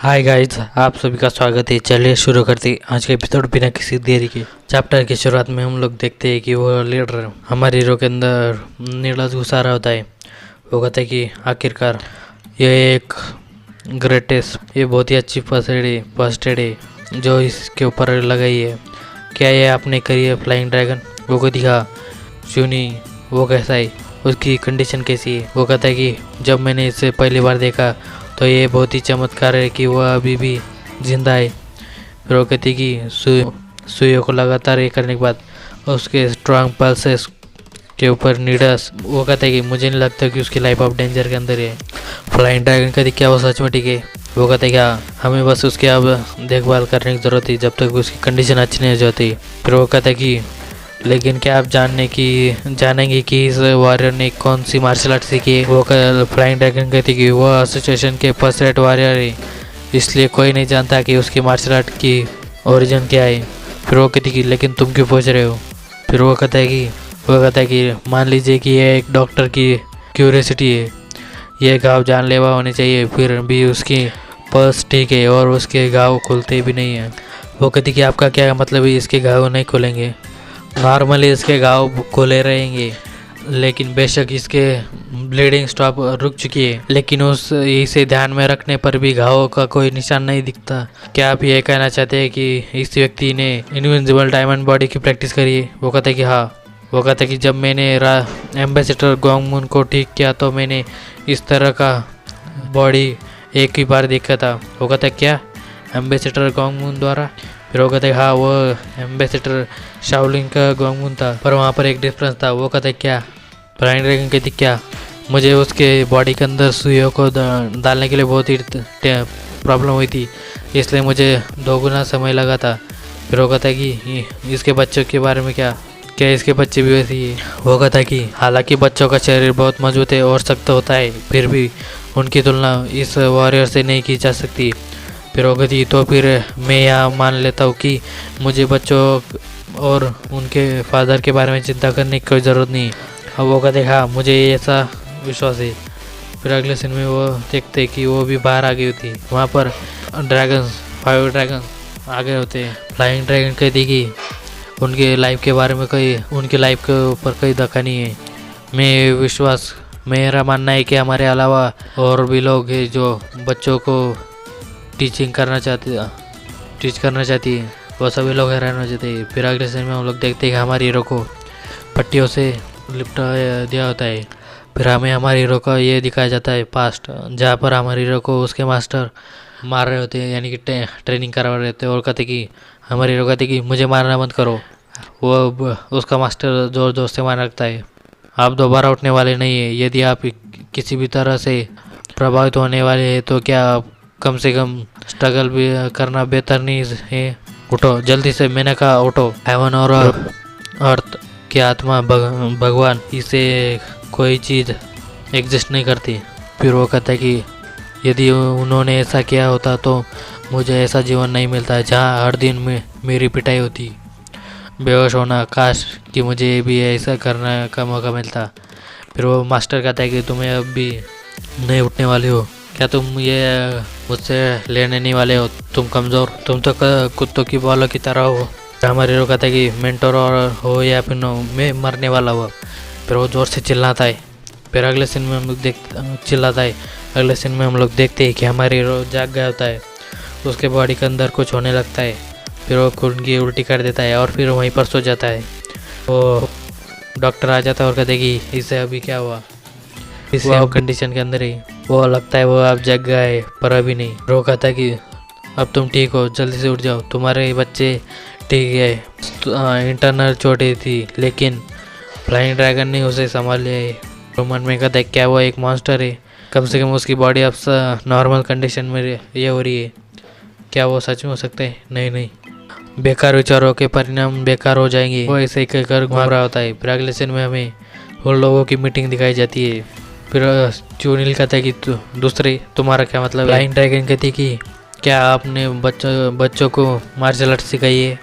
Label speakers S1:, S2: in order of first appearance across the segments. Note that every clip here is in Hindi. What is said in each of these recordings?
S1: हाय गाइस, आप सभी का स्वागत है। चलिए शुरू करते हैं आज के एपिसोड बिना किसी देरी के। चैप्टर की शुरुआत में हम लोग देखते हैं कि वो लीडर हमारे हीरो के अंदर नीरज घुसा रहा होता है। वो कहता है कि आखिरकार ये एक ग्रेटेस्ट, ये बहुत ही अच्छी फर्स्ट एड है जो इसके ऊपर लगाई है। क्या ये आपने करी है फ्लाइंग ड्रैगन? वो को दिखा चुनी, वो कैसा है, उसकी कंडीशन कैसी है? वो कहता है कि जब मैंने इसे पहली बार देखा तो ये बहुत ही चमत्कार है कि वह अभी भी जिंदा है। फिर वो कहती कि सुइयों को लगातार ये करने के बाद उसके स्ट्रांग पल्सेस के ऊपर नीडस, वो कहता है कि मुझे नहीं लगता कि उसकी लाइफ ऑफ डेंजर के अंदर है। फ्लाइंग ड्रैगन कहती क्या वो सच में ठीक है? वो कहता है क्या हमें बस उसकी अब देखभाल करने की ज़रूरत है जब तक उसकी कंडीशन अच्छी नहीं हो जाती। फिर वो कहता है कि लेकिन क्या आप जानेंगे कि इस वॉरियर ने कौन सी मार्शल आर्ट सीखी है? वो फ्लाइंग ड्रैगन कहती कि वह एसोसिएशन के फर्स्ट रेट वॉरियर है, इसलिए कोई नहीं जानता कि उसकी मार्शल आर्ट की ओरिजिन क्या है। फिर वो कहती कि लेकिन तुम क्यों पूछ रहे हो? फिर वो कहता है कि मान लीजिए कि यह एक डॉक्टर की क्यूरियोसिटी है, यह घाव जानलेवा होने चाहिए, फिर भी उसकी पल्स ठीक है और उसके घाव खुलते भी नहीं हैं। वो कहती कि आपका क्या मतलब है इसके घाव नहीं खुलेंगे? नॉर्मली इसके घाव खुले रहेंगे, लेकिन बेशक इसके ब्लीडिंग स्टॉप रुक चुकी है, लेकिन इसे ध्यान में रखने पर भी घावों का कोई निशान नहीं दिखता। क्या आप ये कहना चाहते हैं कि इस व्यक्ति ने इनविंसिबल डायमंड बॉडी की प्रैक्टिस करी है? वो कहता है कि हाँ। वो कहता है कि जब मैंने एम्बेसडर गोंगमुन को ठीक किया तो मैंने इस तरह का बॉडी एक ही बार देखा था। वो कहता है क्या एम्बेसडर गोंगमुन द्वारा? फिर वो कहते हैं हाँ, वो एम्बेसडर शाओलिन का गोंगमुन था, पर वहाँ पर एक डिफरेंस था। वो कहते क्या फ्लाइंग ड्रैगन कहती क्या मुझे उसके बॉडी के अंदर सुइयों को डालने के लिए बहुत ही प्रॉब्लम हुई थी, इसलिए मुझे 2 गुना समय लगा था। फिर वो कहता है कि इसके बच्चों के बारे में क्या इसके बच्चे भी वैसे ही है? वो कहता है कि हालांकि बच्चों का शरीर बहुत मजबूत है और सख्त होता है, फिर भी उनकी तुलना इस वॉरियर से नहीं की जा सकती। फिर वो कहती तो फिर मैं यहाँ मान लेता हूँ कि मुझे बच्चों और उनके फादर के बारे में चिंता करने की कोई ज़रूरत नहीं। अब वो कहते हाँ, मुझे ऐसा विश्वास है। फिर अगले सीन में वो देखते कि वो भी बाहर आ गई होती, वहाँ पर 5 ड्रैगन आ गए होते हैं। फ्लाइंग ड्रैगन कहती कि उनके लाइफ के बारे में उनकी लाइफ के ऊपर कोई धक्का नहीं है। मेरा मानना है कि हमारे अलावा और भी लोग हैं जो बच्चों को टीच करना चाहती है, वो सभी लोग हैरान हो जाते हैं। फिर अगले सीन में हम लोग देखते हैं कि हमारे हीरो को पट्टियों से लिपटा दिया होता है। फिर हमें हमारे हीरो का ये दिखाया जाता है पास्ट, जहाँ पर हमारे हीरो को उसके मास्टर मार रहे होते हैं, यानी कि ट्रेनिंग करवा रहे होते हैं। और कहते कि हमारे हीरो कहते कि मुझे मारना मत करो। वो उसका मास्टर जोर जोर से मारने लगता है, आप दोबारा उठने वाले नहीं है, यदि आप किसी भी तरह से प्रभावित होने वाले हैं तो क्या कम से कम स्ट्रगल भी करना बेहतर नहीं है? उठो जल्दी से। मैंने कहा उठो। हेवन और अर्थ की आत्मा भगवान, इसे कोई चीज़ एग्जिस्ट नहीं करती। फिर वो कहता है कि यदि उन्होंने ऐसा किया होता तो मुझे ऐसा जीवन नहीं मिलता जहाँ हर दिन में मेरी पिटाई होती, बेहोश होना, काश कि मुझे भी ऐसा करने का मौका मिलता। फिर वो मास्टर कहता है कि तुम्हें अब भी नहीं उठने वाले हो, क्या तुम ये मुझसे लेने नहीं वाले हो? तुम कमज़ोर, तुम तो कुत्तों की बॉलों की तरह हो। हमारे हीरो कहता है कि मेंटोर और हो या फिर नो, मैं मरने वाला हुआ। फिर वो ज़ोर से चिल्लाता है। फिर अगले सीन में हम लोग देखते हैं कि हमारे हीरो जाग गया होता है, उसके बॉडी के अंदर कुछ होने लगता है। फिर वो खून की उल्टी कर देता है और फिर वहीं पर सो जाता है। वो डॉक्टर आ जाता है और कहते कि इसे अभी क्या हुआ, इसे कंडीशन के अंदर ही। वो लगता है वो अब जग गया है पर अभी नहीं। रो कहता है कि अब तुम ठीक हो, जल्दी से उठ जाओ, तुम्हारे बच्चे ठीक है। इंटरनल चोटें थी लेकिन फ्लाइंग ड्रैगन ने उसे संभाल लिया है। रोमन में कहता है क्या वो एक मॉन्स्टर है? कम से कम उसकी बॉडी अब नॉर्मल कंडीशन में ये हो रही है, क्या वो सच में हो सकता है? नहीं, बेकार विचारों के परिणाम बेकार हो जाएंगे। वो ऐसे ही कहकर घूम रहा होता है। फिर अगले सीन में हमें उन लोगों की मीटिंग दिखाई जाती है। फिर चुनिल कहता है कि दूसरे तुम्हारा क्या मतलब है? फ्लाइंग ड्रैगन कहती कि क्या आपने बच्चों को मार्शल आर्ट सिखाई है?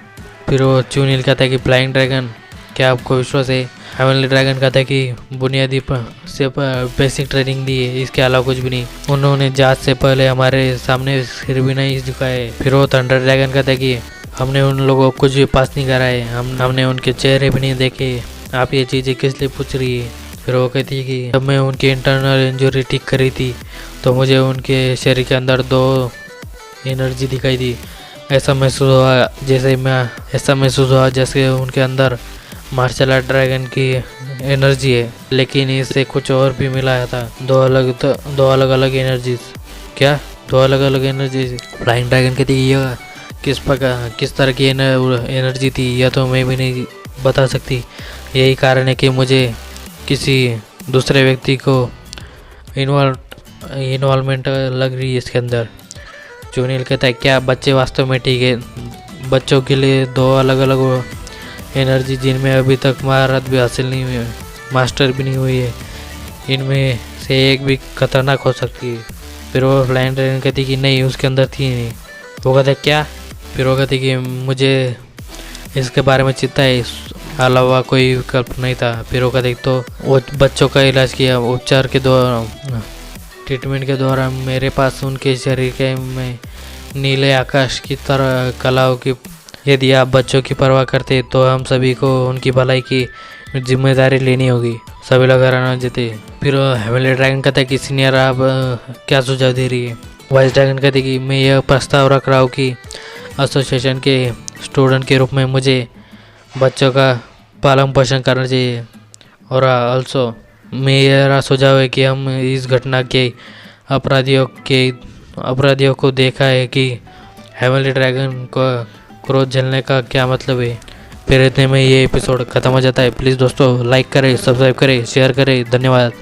S1: फिर वो चुनिल कहता है कि फ्लाइंग ड्रैगन क्या आपको विश्वास है हेवनली ड्रैगन कहता है कि बुनियादी से बेसिक ट्रेनिंग दी है, इसके अलावा कुछ भी नहीं। उन्होंने जहाज से पहले हमारे सामने सिर भी नहीं झुकाए। फिर वो थंडर ड्रैगन कहता है कि हमने उन लोगों को कुछ भी पास नहीं करा है, हमने उनके चेहरे भी नहीं देखे, आप ये चीज़ें किस लिए पूछ रही है। फिर वो कहती है कि जब मैं उनकी इंटरनल इंजरी ठीक करी थी तो मुझे उनके शरीर के अंदर 2 एनर्जी दिखाई दी। ऐसा महसूस हुआ जैसे उनके अंदर मार्शल आर्ट ड्रैगन की एनर्जी है, लेकिन इससे कुछ और भी मिला था। 2 अलग अलग एनर्जीज। क्या 2 अलग अलग एनर्जीज? फ्लाइंग ड्रैगन कहती है यह किस तरह की एनर्जी थी यह तो मैं भी नहीं बता सकती। यही कारण है कि मुझे किसी दूसरे व्यक्ति को इन्वॉल्वमेंट लग रही है इसके अंदर। जूनियल कहता है क्या बच्चे वास्तव में ठीक है? बच्चों के लिए 2 अलग अलग एनर्जी जिनमें अभी तक महारत भी हासिल नहीं हुई, मास्टर भी नहीं हुई है, इनमें से एक भी खतरनाक हो सकती है। फिर वो फ्लाइंग ड्रैगन कहती कि नहीं, उसके अंदर थी नहीं। वो कहता है क्या? फिर वो कहती कि मुझे इसके बारे में चिंता है, इस अलावा कोई विकल्प नहीं था। फिर वो कहते तो वो बच्चों का इलाज किया। उपचार के दौरान, ट्रीटमेंट के दौरान मेरे पास उनके शरीर के में नीले आकाश की तरह कलाओं की, यदि आप बच्चों की परवाह करते तो हम सभी को उनकी भलाई की जिम्मेदारी लेनी होगी। सभी लोग हैरान हो जाते। फिर हेवनली ड्रैगन कहता है कि सीनियर आप क्या सुझाव दे रही है? वाइस ड्रैगन कहते कि मैं यह प्रस्ताव रख रहा हूँ कि एसोसिएशन के स्टूडेंट के रूप में मुझे बच्चों का पालन पोषण करना चाहिए। और ऑल्सो मेरा सुझाव है कि हम इस घटना के अपराधियों को देखा है कि हेवनली ड्रैगन को क्रोध झेलने का क्या मतलब है। फिर इतने में ये एपिसोड ख़त्म हो जाता है। प्लीज़ दोस्तों लाइक करें, सब्सक्राइब करें, शेयर करें। धन्यवाद।